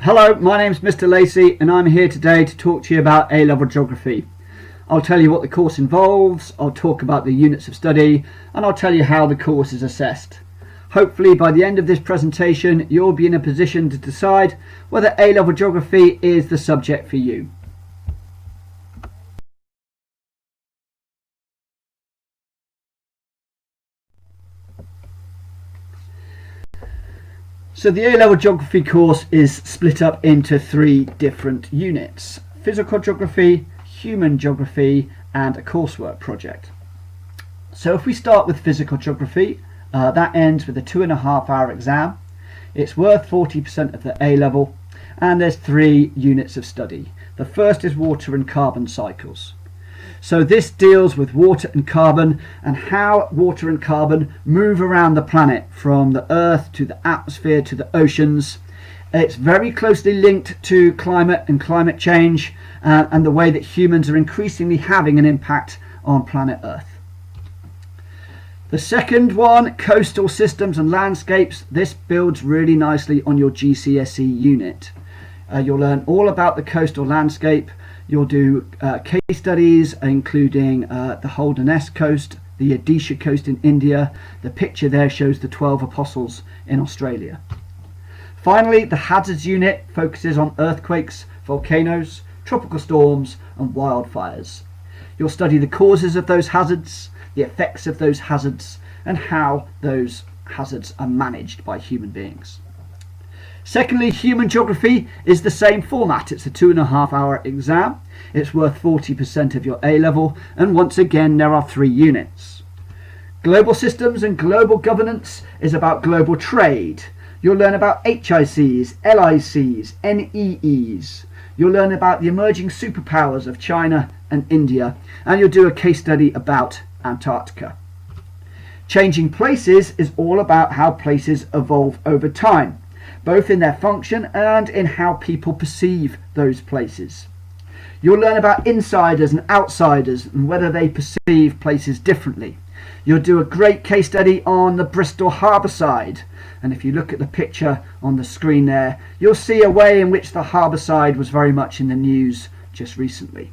Hello, my name's Mr. Lacey and I'm here today to talk to you about A-level geography. I'll tell you what the course involves, I'll talk about the units of study, and I'll tell you how the course is assessed. Hopefully by the end of this presentation you'll be in a position to decide whether A-level geography is the subject for you. So the A-level geography course is split up into three different units: physical geography, human geography, and a coursework project. So if we start with physical geography, that ends with a 2.5-hour exam. It's worth 40% of the A-level, and there's 3 units of study. The first is water and carbon cycles. So this deals with water and carbon and how water and carbon move around the planet from the earth to the atmosphere to the oceans. It's very closely linked to climate and climate change and the way that humans are increasingly having an impact on planet Earth. The second one, coastal systems and landscapes. This builds really nicely on your GCSE unit. You'll learn all about the coastal landscape. You'll do case studies including the Holderness coast, the Odisha coast in India. The picture there shows the 12 apostles in Australia. Finally, the hazards unit focuses on earthquakes, volcanoes, tropical storms and wildfires. You'll study the causes of those hazards, the effects of those hazards, and how those hazards are managed by human beings. Secondly, human geography is the same format. It's a 2.5-hour exam. It's worth 40% of your A-level, and once again there are 3 units. Global systems and global governance is about global trade. You'll learn about HICs, LICs, NEEs. You'll learn about the emerging superpowers of China and India, and you'll do a case study about Antarctica. Changing places is all about how places evolve over time, both in their function and in how people perceive those places. You'll learn about insiders and outsiders and whether they perceive places differently. You'll do a great case study on the Bristol harbour side, and if you look at the picture on the screen there, you'll see a way in which the harbour side was very much in the news just recently.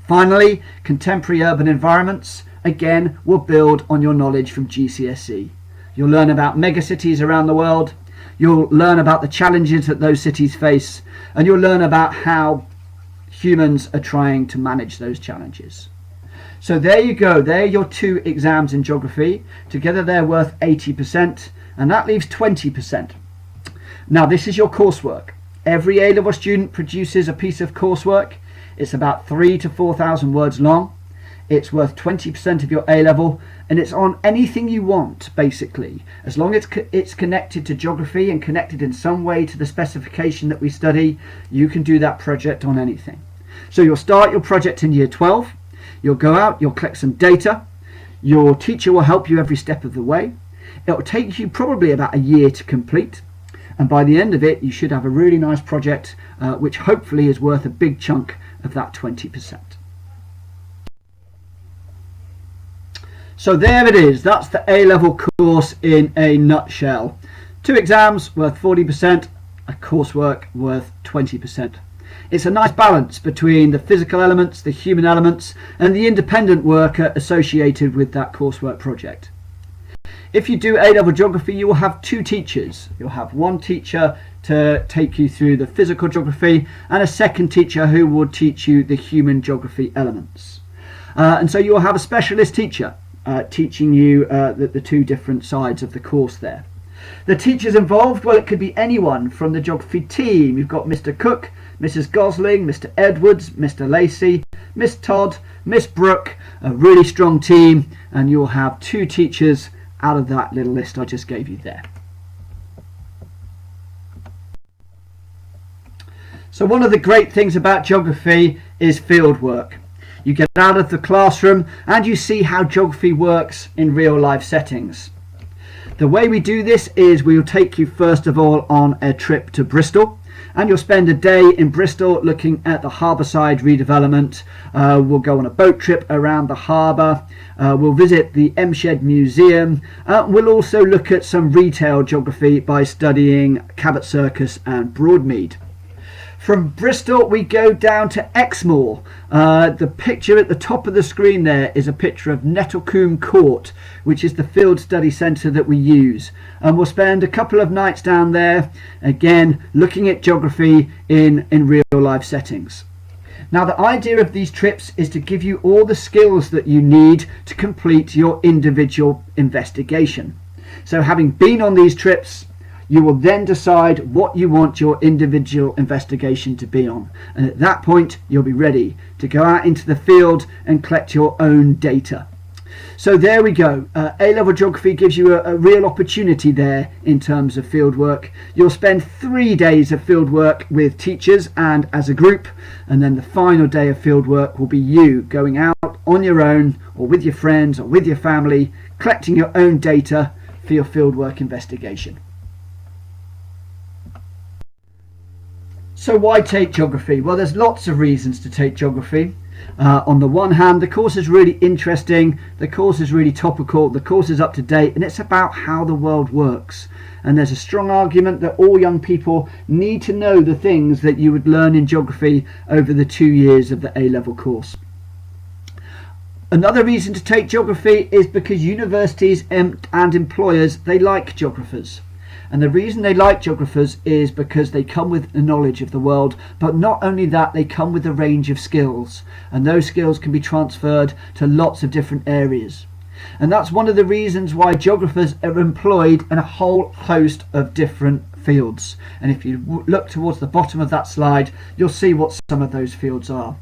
Finally, contemporary urban environments, again, will build on your knowledge from GCSE. You'll learn about megacities around the world. You'll learn about the challenges that those cities face, and you'll learn about how humans are trying to manage those challenges. So there you go, there are your 2 exams in geography. Together they're worth 80%, and that leaves 20%. Now this is your coursework. Every A-level student produces a piece of coursework. It's about 3,000 to 4,000 words long. It's worth 20% of your A-level, and it's on anything you want, basically. As long as it's connected to geography and connected in some way to the specification that we study, you can do that project on anything. So you'll start your project in year 12. You'll go out, you'll collect some data. Your teacher will help you every step of the way. It'll take you probably about a year to complete, and by the end of it you should have a really nice project which hopefully is worth a big chunk of that 20%. So there it is, that's the A-level course in a nutshell. 2 exams worth 40%, a coursework worth 20%. It's a nice balance between the physical elements, the human elements, and the independent worker associated with that coursework project. If you do A-level geography, you will have 2 teachers. You'll have one teacher to take you through the physical geography and a second teacher who will teach you the human geography elements. And so you will have a specialist teacher teaching you the 2 different sides of the course there. The teachers involved, well, it could be anyone from the geography team. You've got Mr. Cook, Mrs. Gosling, Mr. Edwards, Mr. Lacey, Miss Todd, Miss Brooke, a really strong team, and you'll have 2 teachers out of that little list I just gave you there. So one of the great things about geography is field work. You get out of the classroom and you see how geography works in real life settings. The way we do this is we will take you first of all on a trip to Bristol, and you'll spend a day in Bristol looking at the harbourside redevelopment. We'll go on a boat trip around the harbour. We'll visit the Shed Museum. We'll also look at some retail geography by studying Cabot Circus and Broadmead. From Bristol we go down to Exmoor. The picture at the top of the screen there is a picture of Nettlecombe Court, which is the field study centre that we use, and we'll spend a couple of nights down there again looking at geography in real life settings. Now the idea of these trips is to give you all the skills that you need to complete your individual investigation. So having been on these trips, you will then decide what you want your individual investigation to be on, and at that point you'll be ready to go out into the field and collect your own data. So there we go. A-level geography gives you a real opportunity there in terms of field work. You'll spend 3 days of field work with teachers and as a group, and then the final day of field work will be you going out on your own or with your friends or with your family, collecting your own data for your fieldwork investigation. So why take geography? Well, there's lots of reasons to take geography. On the one hand, the course is really interesting, the course is really topical, the course is up to date, and it's about how the world works. And there's a strong argument that all young people need to know the things that you would learn in geography over the 2 years of the A-level course. Another reason to take geography is because universities and employers, they like geographers. And the reason they like geographers is because they come with a knowledge of the world, but not only that, they come with a range of skills, and those skills can be transferred to lots of different areas. And that's one of the reasons why geographers are employed in a whole host of different fields. And if you look towards the bottom of that slide, you'll see what some of those fields are.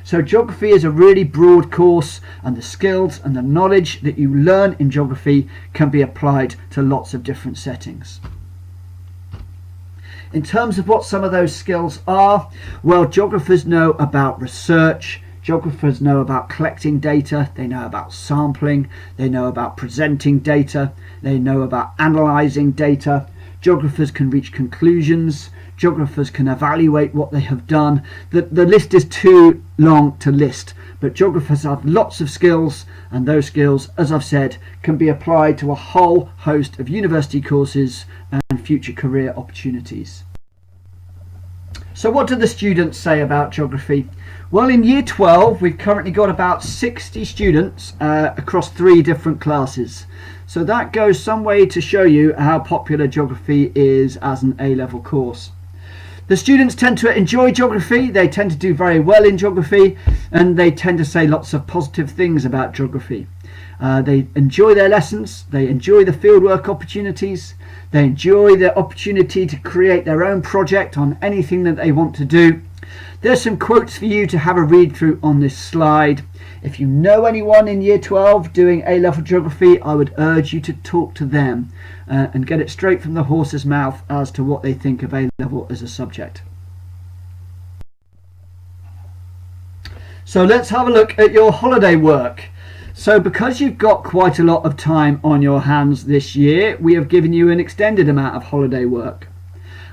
So geography is a really broad course, and the skills and the knowledge that you learn in geography can be applied to lots of different settings. In terms of what some of those skills are, well, geographers know about research, geographers know about collecting data, they know about sampling, they know about presenting data, they know about analysing data. Geographers can reach conclusions, geographers can evaluate what they have done. The list is too long to list, but geographers have lots of skills, and those skills, as I've said, can be applied to a whole host of university courses and future career opportunities. So what do the students say about geography? Well, in year 12 we've currently got about 60 students across 3 different classes. So that goes some way to show you how popular geography is as an A-level course. The students tend to enjoy geography, they tend to do very well in geography, and they tend to say lots of positive things about geography. They enjoy their lessons, they enjoy the fieldwork opportunities, they enjoy the opportunity to create their own project on anything that they want to do. There's some quotes for you to have a read through on this slide. If you know anyone in year 12 doing A-level geography, I would urge you to talk to them and get it straight from the horse's mouth as to what they think of A-level as a subject. So let's have a look at your holiday work. So because you've got quite a lot of time on your hands this year, we have given you an extended amount of holiday work.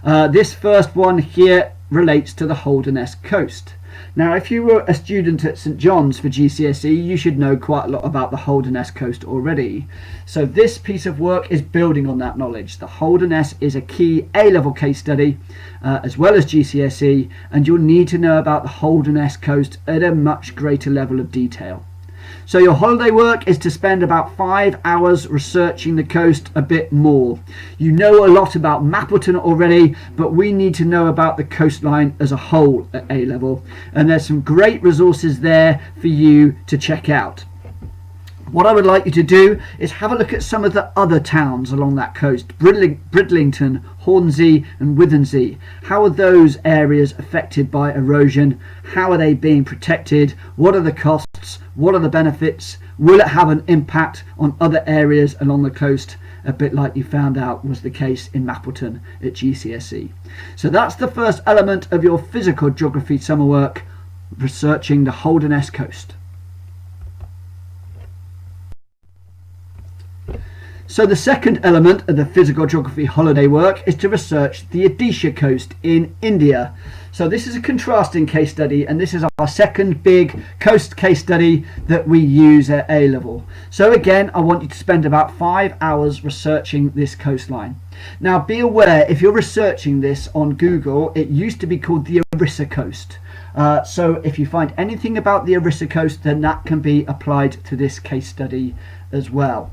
This first one here relates to the Holderness coast. Now, if you were a student at St John's for GCSE, you should know quite a lot about the Holderness coast already. So this piece of work is building on that knowledge. The Holderness is a key A-level case study as well as GCSE, and you'll need to know about the Holderness coast at a much greater level of detail. So your holiday work is to spend about 5 hours researching the coast a bit more. You know a lot about Mapleton already, but we need to know about the coastline as a whole at A-level, and there's some great resources there for you to check out. What I would like you to do is have a look at some of the other towns along that coast. Bridlington, Hornsey and Withensea. How are those areas affected by erosion? How are they being protected? What are the costs? What are the benefits? Will it have an impact on other areas along the coast? A bit like you found out was the case in Mapleton at GCSE. So that's the first element of your physical geography summer work, researching the Holderness coast. So the second element of the physical geography holiday work is to research the Odisha coast in India. So this is a contrasting case study, and this is our second big coast case study that we use at A level. So again, I want you to spend about 5 hours researching this coastline. Now be aware, if you're researching this on Google, it used to be called the Orissa coast. So if you find anything about the Orissa coast, then that can be applied to this case study as well.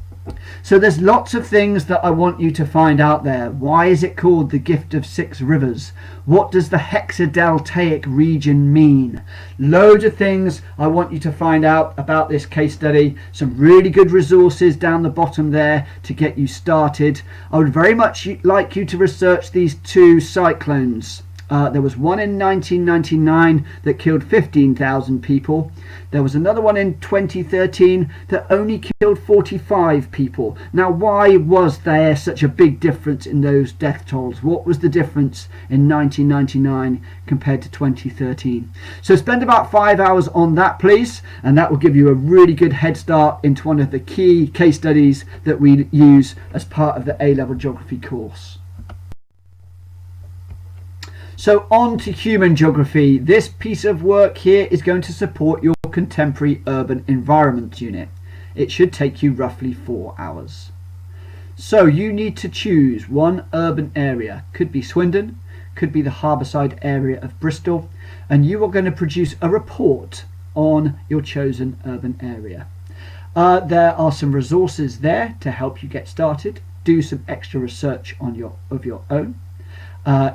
So there's lots of things that I want you to find out there. Why is it called the Gift of Six Rivers? What does the hexadeltaic region mean? Loads of things I want you to find out about this case study. Some really good resources down the bottom there to get you started. I would very much like you to research these two cyclones. There was one in 1999 that killed 15,000 people. There was another one in 2013 that only killed 45 people. Now, why was there such a big difference in those death tolls? What was the difference in 1999 compared to 2013? So spend about 5 hours on that, please, and that will give you a really good head start into one of the key case studies that we use as part of the A-level geography course. So on to human geography. This piece of work here is going to support your contemporary urban environment unit. It should take you roughly 4 hours. So you need to choose one urban area. Could be Swindon, could be the harbourside area of Bristol, and you are going to produce a report on your chosen urban area. There are some resources there to help you get started. Do some extra research on of your own.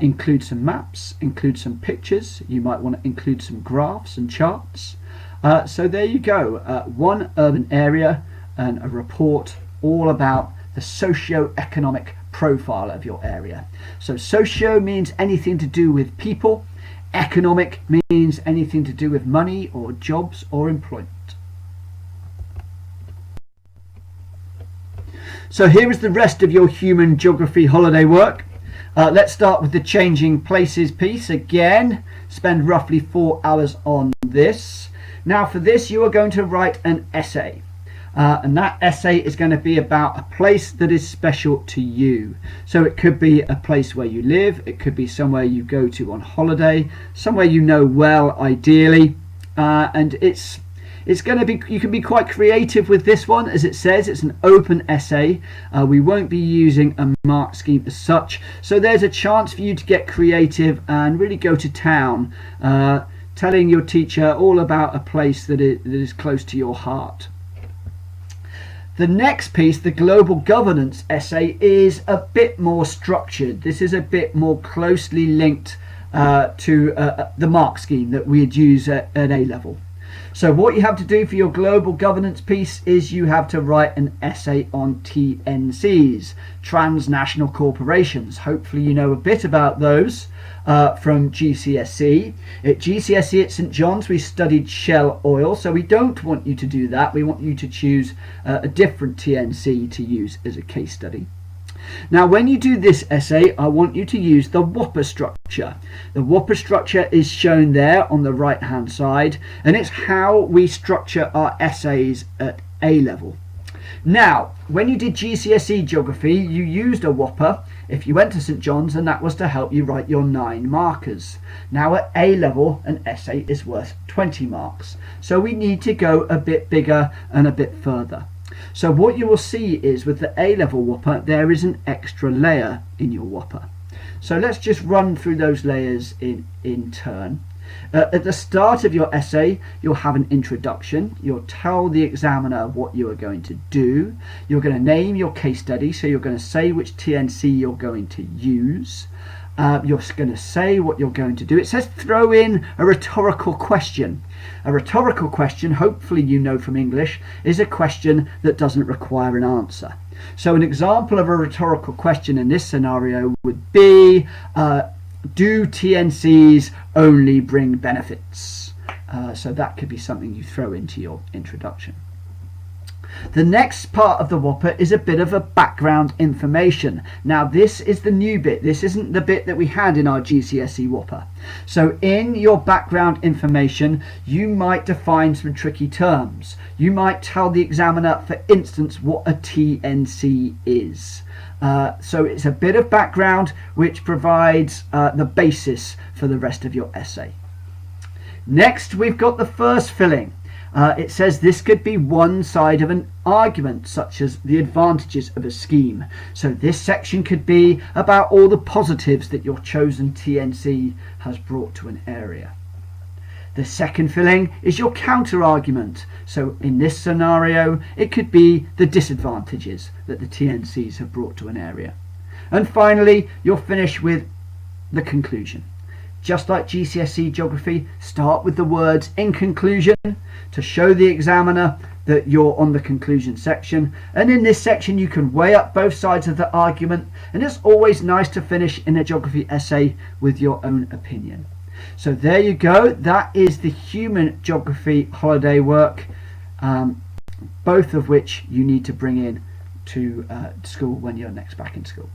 Include some maps, include some pictures. You might want to include some graphs and charts. So there you go, one urban area and a report all about the socio-economic profile of your area. So socio means anything to do with people, economic means anything to do with money or jobs or employment. So here is the rest of your human geography holiday work. Let's start with the changing places piece. Again, spend roughly 4 hours on this. Now for this you are going to write an essay. And that essay is going to be about a place that is special to you. So it could be a place where you live, it could be somewhere you go to on holiday, somewhere you know well ideally, and it's going to be, you can be quite creative with this one. As it says, it's an open essay. We won't be using a mark scheme as such, so there's a chance for you to get creative and really go to town, telling your teacher all about a place that is close to your heart. The next piece, the global governance essay, is a bit more structured. This is a bit more closely linked to the mark scheme that we'd use at A level. So what you have to do for your global governance piece is you have to write an essay on TNCs, transnational corporations. Hopefully you know a bit about those from GCSE. At GCSE at St John's we studied Shell Oil, so we don't want you to do that. We want you to choose a different TNC to use as a case study. Now when you do this essay, I want you to use the Whopper structure. The Whopper structure is shown there on the right hand side, and it's how we structure our essays at A level. Now when you did GCSE geography you used a Whopper if you went to St John's, and that was to help you write your 9 markers. Now at A level an essay is worth 20 marks, so we need to go a bit bigger and a bit further. So what you will see is with the A-level Whopper there is an extra layer in your Whopper. So let's just run through those layers in turn. At the start of your essay you'll have an introduction. You'll tell the examiner what you are going to do. You're going to name your case study, so you're going to say which TNC you're going to use. You're going to say what you're going to do. It says throw in a rhetorical question. A rhetorical question, hopefully you know from English, is a question that doesn't require an answer. So an example of a rhetorical question in this scenario would be, do TNCs only bring benefits? So that could be something you throw into your introduction. The next part of the Whopper is a bit of a background information. Now this is the new bit. This isn't the bit that we had in our GCSE Whopper. So in your background information you might define some tricky terms. You might tell the examiner, for instance, what a TNC is. So it's a bit of background which provides the basis for the rest of your essay. Next we've got the first filling. It says this could be one side of an argument, such as the advantages of a scheme. So this section could be about all the positives that your chosen TNC has brought to an area. The second filling is your counter argument. So in this scenario it could be the disadvantages that the TNCs have brought to an area. And finally you'll finish with the conclusion. Just like GCSE geography, start with the words in conclusion to show the examiner that you're on the conclusion section, and in this section you can weigh up both sides of the argument, and it's always nice to finish in a geography essay with your own opinion. So there you go, that is the human geography holiday work, both of which you need to bring in to school when you're next back in school.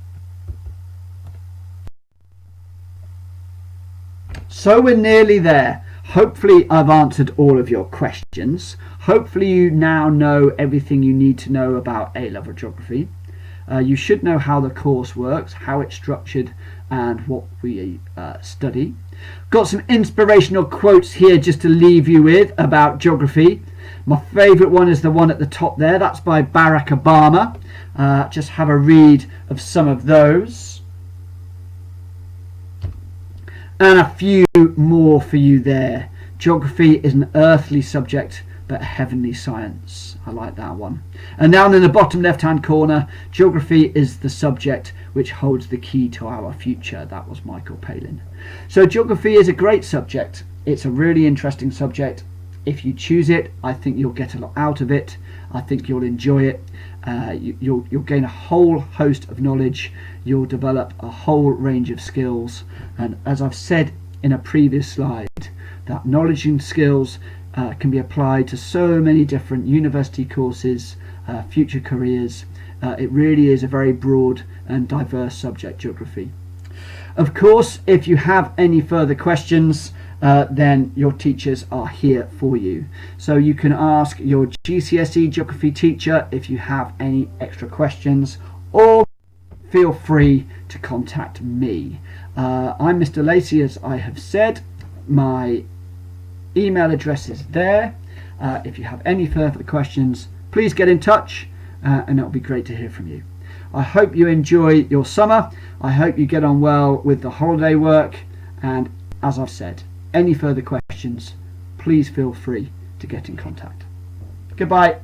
So we're nearly there. Hopefully I've answered all of your questions. Hopefully you now know everything you need to know about A-level geography. You should know how the course works, how it's structured, and what we study. Got some inspirational quotes here just to leave you with about geography. My favourite one is the one at the top there. That's by Barack Obama. Just have a read of some of those. And a few more for you there. Geography is an earthly subject but a heavenly science. I like that one. And down in the bottom left hand corner, geography is the subject which holds the key to our future. That was Michael Palin. So geography is a great subject. It's a really interesting subject. If you choose it, I think you'll get a lot out of it. I think you'll enjoy it. You'll gain a whole host of knowledge. You'll develop a whole range of skills. And as I've said in a previous slide, that knowledge and skills can be applied to so many different university courses, future careers. It really is a very broad and diverse subject, geography. Of course, if you have any further questions, then your teachers are here for you. So you can ask your GCSE geography teacher if you have any extra questions, or feel free to contact me. I'm Mr. Lacey, as I have said. My email address is there. If you have any further questions, please get in touch, and it'll be great to hear from you. I hope you enjoy your summer. I hope you get on well with the holiday work, and as I've said, any further questions, please feel free to get in contact. Goodbye.